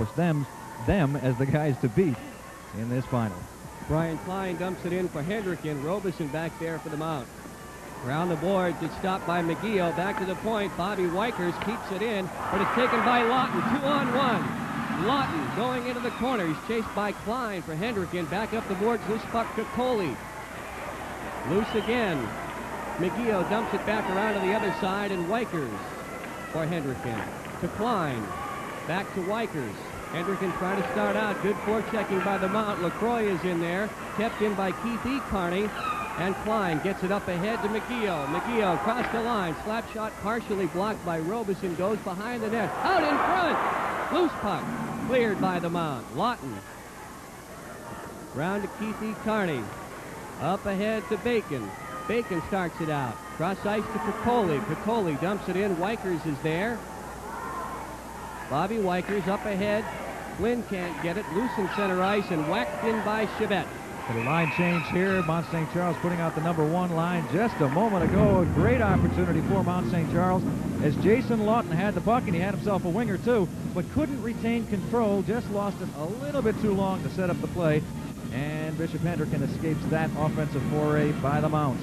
establish them as the guys to beat in this final. Brian Klein dumps it in for Hendricken. Robeson back there for the mount. Around the board, it's stopped by McGeough. Back to the point. Bobby Wykers keeps it in, but it's taken by Lawton. 2-on-1. Lawton going into the corner. He's chased by Klein for Hendricken. Back up the boards. Loose puck to Coley. Loose again. McGeough dumps it back around to the other side, and Wykers for Hendricken. To Klein. Back to Wykers. Hendricken trying to start out. Good forechecking by the mount. LaCroix is in there. Kept in by Keith E. Carney. And Klein gets it up ahead to McGeough. McGeough across the line. Slap shot partially blocked by Robeson. Goes behind the net. Out in front. Loose puck. Cleared by the mount. Lawton. Round to Keith E. Carney. Up ahead to Bacon. Bacon starts it out. Cross ice to Piccoli. Piccoli dumps it in. Wykers is there. Bobby Wykers up ahead. Flynn can't get it. Loose in center ice and whacked in by Chevette. The line change here. Mount St. Charles putting out the #1 line just a moment ago. A great opportunity for Mount St. Charles as Jason Lawton had the puck, and he had himself a winger too, but couldn't retain control. Just lost it a little bit too long to set up the play. And Bishop Hendricken escapes that offensive foray by the Mount.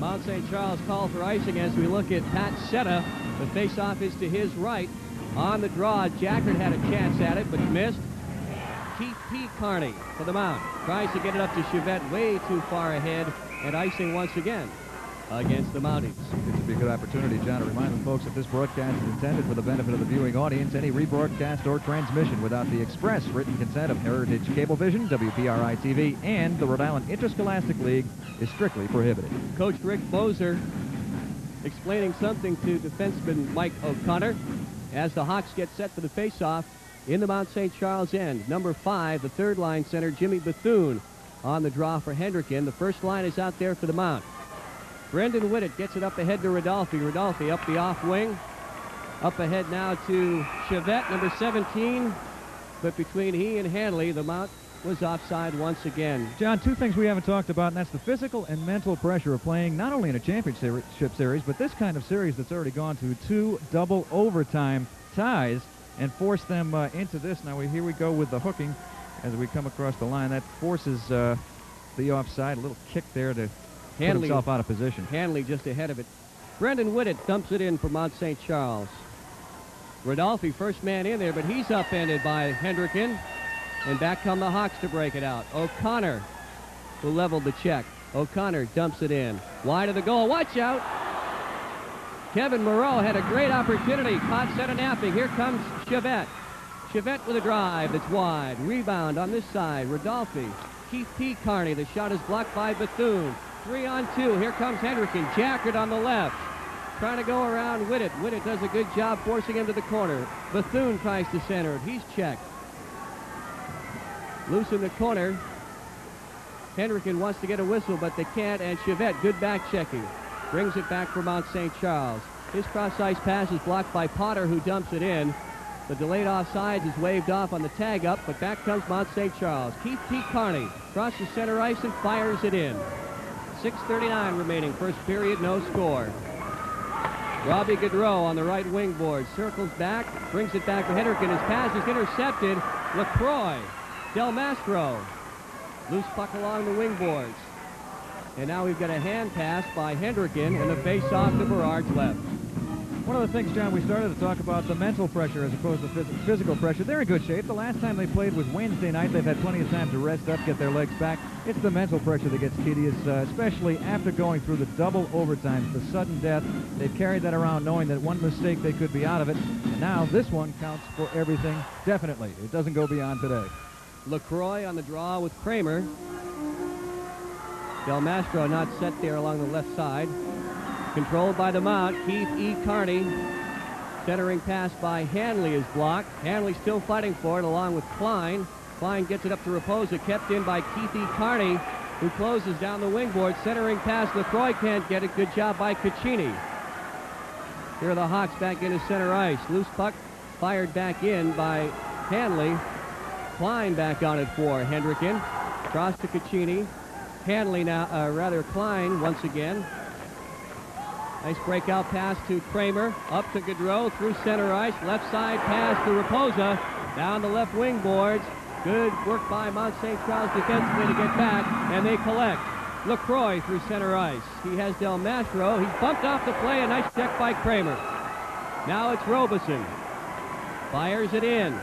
Mount St. Charles called for icing as we look at Pat Setta. The face-off is to his right. On the draw, Jackert had a chance at it, but missed. Keith P. Carney for the Mount. Tries to get it up to Chevette, way too far ahead, and icing once again against the Mounties. This would be a good opportunity, John, to remind the folks that this broadcast is intended for the benefit of the viewing audience. Any rebroadcast or transmission without the express written consent of Heritage Cablevision, WPRI-TV, and the Rhode Island Interscholastic League is strictly prohibited. Coach Rick Bozer explaining something to defenseman Mike O'Connor as the Hawks get set for the faceoff in the Mount St. Charles end. Number 5, the third line center, Jimmy Bethune, on the draw for Hendricken. The first line is out there for the Mount. Brendan Whitted gets it up ahead to Rodolphe. Rodolphe up the off wing. Up ahead now to Chevette, number 17. But between he and Hanley, the Mount was offside once again. John, two things we haven't talked about, and that's the physical and mental pressure of playing not only in a championship series, but this kind of series that's already gone to 2 double overtime ties and force them into this. Now here we go with the hooking as we come across the line. That forces the offside. A little kick there to put himself out of position. Hanley just ahead of it. Brendan Whitted dumps it in for Mount St. Charles. Rodolphe first man in there, but he's upended by Hendricken. And back come the Hawks to break it out. O'Connor, who leveled the check. O'Connor dumps it in. Wide of the goal. Watch out! Kevin Moreau had a great opportunity. Caught set of napping. Here comes Chevette. Chevette with a drive that's wide. Rebound on this side. Rodolphe. Keith P. Carney. The shot is blocked by Bethune. 3-on-2. Here comes Hendricken. Jackert on the left. Trying to go around Whitted. Whitted does a good job forcing him to the corner. Bethune tries to center it. He's checked. Loose in the corner. Hendricken wants to get a whistle, but they can't, and Chevette, good back checking. Brings it back for Mount St. Charles. His cross-ice pass is blocked by Potter, who dumps it in. The delayed offsides is waved off on the tag up, but back comes Mount St. Charles. Keith P. Carney crosses center ice and fires it in. 6:39 remaining, first period, no score. Robbie Gaudreau on the right wing board, circles back, brings it back to Hendricken. His pass is intercepted. LaCroix, Del Mastro, loose puck along the wing boards. And now we've got a hand pass by Hendricken and a face-off to Berard's left. One of the things, John, we started to talk about the mental pressure as opposed to physical pressure. They're in good shape. The last time they played was Wednesday night. They've had plenty of time to rest up, get their legs back. It's the mental pressure that gets tedious, especially after going through the double overtimes, the sudden death. They've carried that around knowing that one mistake they could be out of it. And now this one counts for everything, definitely. It doesn't go beyond today. LaCroix on the draw with Kramer. Del Mastro not set there along the left side. Controlled by the Mount. Keith E. Carney. Centering pass by Hanley is blocked. Hanley still fighting for it along with Klein. Klein gets it up to Raposa. Kept in by Keith E. Carney, who closes down the wing board. Centering pass. LaCroix can't get it. Good job by Caccini. Here are the Hawks back into center ice. Loose puck fired back in by Hanley. Klein back on it for Hendricken. Cross to Caccini. Hanley now, Klein once again. Nice breakout pass to Kramer. Up to Gaudreau through center ice. Left side pass to Raposa. Down the left wing boards. Good work by Mount St. Charles defensively to get back, and they collect. LaCroix through center ice. He has Del Mastro. He's bumped off the play. A nice check by Kramer. Now it's Robeson. Fires it in.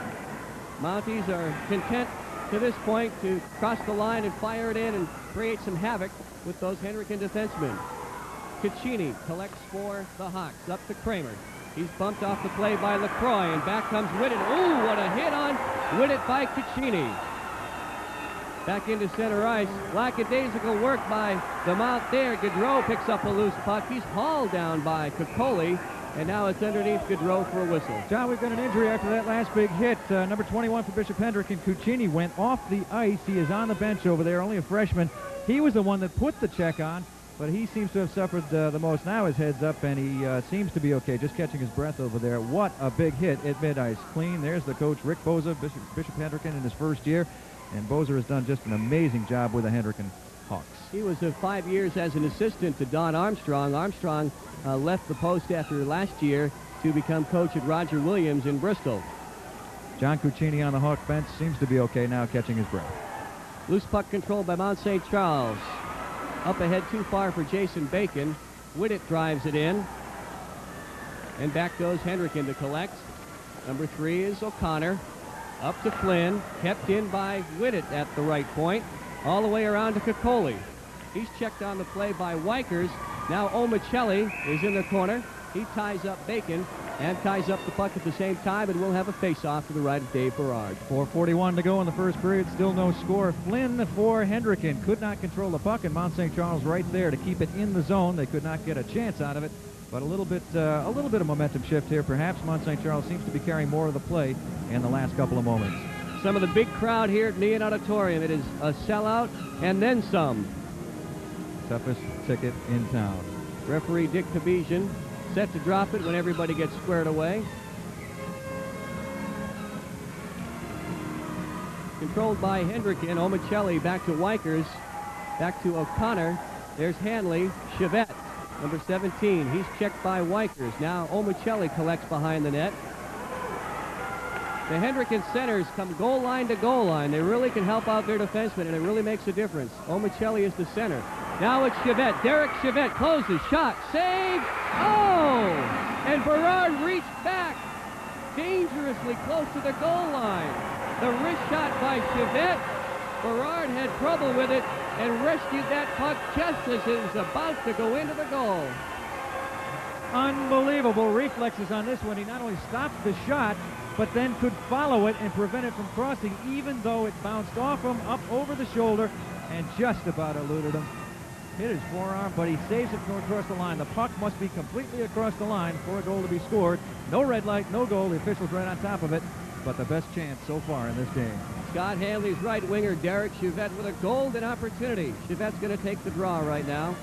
Mounties are content to this point to cross the line and fire it in and create some havoc with those Hendricken defensemen. Caccini collects for the Hawks. Up to Kramer. He's bumped off the play by LaCroix, and back comes Whitted. Ooh, what a hit on Whitted by Caccini. Back into center ice. Lackadaisical work by the Mount there. Gaudreau picks up a loose puck. He's hauled down by Kokoli, and now it's underneath Gaudreau for a whistle. John, we've got an injury after that last big hit. Number 21 for Bishop Hendricken, Caccini, went off the ice. He is on the bench over there, only a freshman. He was the one that put the check on, but he seems to have suffered the most. Now his head's up, and he seems to be okay, just catching his breath over there. What a big hit at mid-ice. Clean. There's the coach, Rick Boza, Bishop Hendricken in his first year, and Boza has done just an amazing job with the Hendricken Hawks. He was 5 years as an assistant to Don Armstrong. Armstrong left the post after last year to become coach at Roger Williams in Bristol. John Caccini on the Hawk bench seems to be okay now, catching his breath. Loose puck controlled by Mount St. Charles. Up ahead too far for Jason Bacon. Whitted drives it in. And back goes Hendricken to collect. Number 3 is O'Connor. Up to Flynn. Kept in by Whitted at the right point. All the way around to Kokoli. He's checked on the play by Wykers. Now Omicelli is in the corner. He ties up Bacon and ties up the puck at the same time, and we'll have a face-off to the right of Dave Berard. 4:41 to go in the first period. Still no score. Flynn for Hendricken could not control the puck, and Mount St. Charles right there to keep it in the zone. They could not get a chance out of it, but a little bit of momentum shift here. Perhaps Mount St. Charles seems to be carrying more of the play in the last couple of moments. Some of the big crowd here at Meehan Auditorium. It is a sellout and then some. Toughest ticket in town. Referee Dick Kabesian set to drop it when everybody gets squared away. Controlled by Hendricken. Omicelli back to Wykers. Back to O'Connor. There's Hanley. Chevette, number 17. He's checked by Wykers. Now Omicelli collects behind the net. The Hendricken centers come goal line to goal line. They really can help out their defensemen, and it really makes a difference. Omicelli is the center. Now it's Chevette. Derek Chevette closes. Shot. Save. Oh! And Berard reached back dangerously close to the goal line. The wrist shot by Chevette. Berard had trouble with it and rescued that puck just as it was about to go into the goal. Unbelievable reflexes on this one. He not only stopped the shot, but then could follow it and prevent it from crossing, even though it bounced off him up over the shoulder and just about eluded him. Hit his forearm, but he saves it from across the line. The puck must be completely across the line for a goal to be scored. No red light, no goal. The official's right on top of it, but the best chance so far in this game. Scott Hanley's right winger, Derek Chevette, with a golden opportunity. Chevette's going to take the draw right now.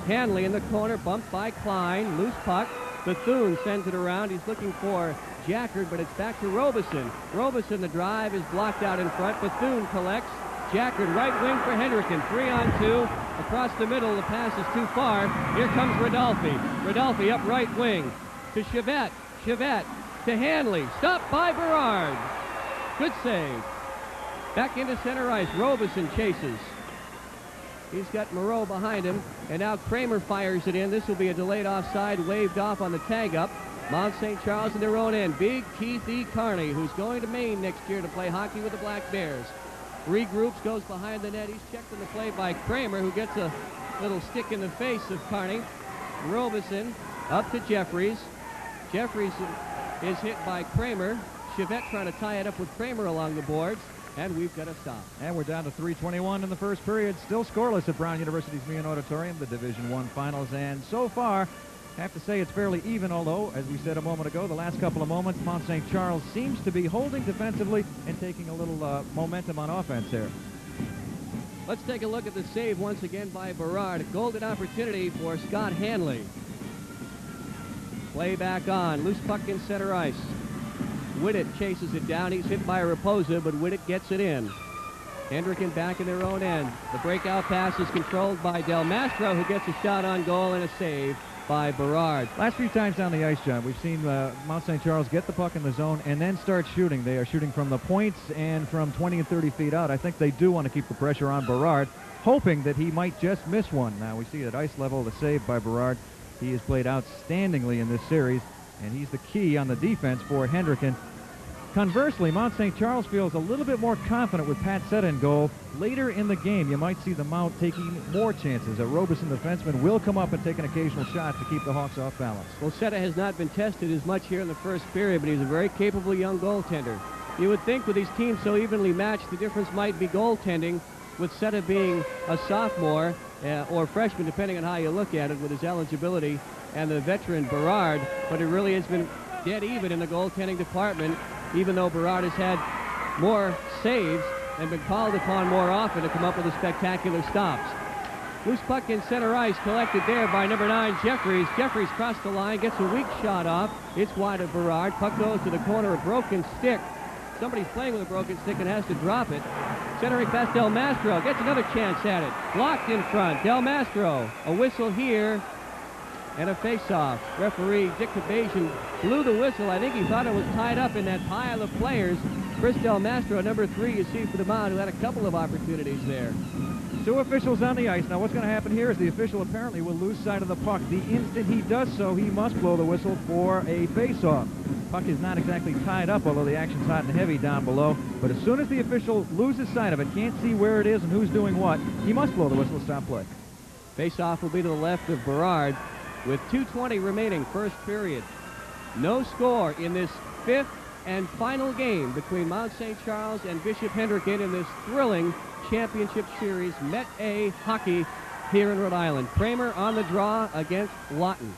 Hanley in the corner, bumped by Klein. Loose puck. Bethune sends it around. He's looking for Jackard, but it's back to Robeson. Robeson, the drive is blocked out in front. Bethune collects. Jackard, right wing for Hendricken. 3-on-2. Across the middle, the pass is too far. Here comes Rodolfi. Rodolfi up right wing to Chevette. Chevette to Hanley. Stopped by Berard. Good save. Back into center ice. Robeson chases. He's got Moreau behind him, and now Kramer fires it in. This will be a delayed offside, waved off on the tag-up. Mount St. Charles in their own end. Big Keith E. Carney, who's going to Maine next year to play hockey with the Black Bears. Regroups, goes behind the net. He's checked on the play by Kramer, who gets a little stick in the face of Carney. Robeson up to Jeffries. Jeffries is hit by Kramer. Chevette trying to tie it up with Kramer along the boards. And we've got to stop. And we're down to 3:21 in the first period. Still scoreless at Brown University's Meehan Auditorium, the Division I Finals. And so far, I have to say it's fairly even, although, as we said a moment ago, the last couple of moments, Mount St. Charles seems to be holding defensively and taking a little momentum on offense here. Let's take a look at the save once again by Berard. A golden opportunity for Scott Hanley. Play back on. Loose puck in center ice. Whitted chases it down. He's hit by Raposa, but Whitted gets it in. Hendricken back in their own end. The breakout pass is controlled by Del Mastro, who gets a shot on goal and a save by Berard. Last few times down the ice, John, we've seen Mount St. Charles get the puck in the zone and then start shooting. They are shooting from the points and from 20 and 30 feet out. I think they do want to keep the pressure on Berard, hoping that he might just miss one. Now we see at ice level the save by Berard. He has played outstandingly in this series, and he's the key on the defense for Hendricken. Conversely, Mount St. Charles feels a little bit more confident with Pat Setta in goal. Later in the game, you might see the Mount taking more chances. A Robeson defenseman will come up and take an occasional shot to keep the Hawks off balance. Well, Setta has not been tested as much here in the first period, but he's a very capable young goaltender. You would think with these teams so evenly matched, the difference might be goaltending, with Setta being a sophomore or freshman, depending on how you look at it, with his eligibility, and the veteran Berard, but it really has been dead even in the goaltending department, even though Berard has had more saves and been called upon more often to come up with the spectacular stops. Loose puck in center ice, collected there by number 9, Jeffries. Jeffries crossed the line, gets a weak shot off. It's wide of Berard. Puck goes to the corner, a broken stick. Somebody's playing with a broken stick and has to drop it. Centering past Del Mastro, gets another chance at it. Blocked in front, Del Mastro. A whistle here and a face-off. Referee Dick Kabajian blew the whistle. I think he thought it was tied up in that pile of players. Chris Del Mastro, number 3, you see for the Mount, who had a couple of opportunities there. 2 officials on the ice. Now what's going to happen here is the official apparently will lose sight of the puck. The instant he does so, he must blow the whistle for a face-off. Puck is not exactly tied up, although the action's hot and heavy down below. But as soon as the official loses sight of it, can't see where it is and who's doing what, he must blow the whistle to stop play. Face-off will be to the left of Berard with 2:20 remaining, first period. No score in this 5th and final game between Mount St. Charles and Bishop Hendricken in this thrilling championship series, Met A hockey here in Rhode Island. Kramer on the draw against Lawton.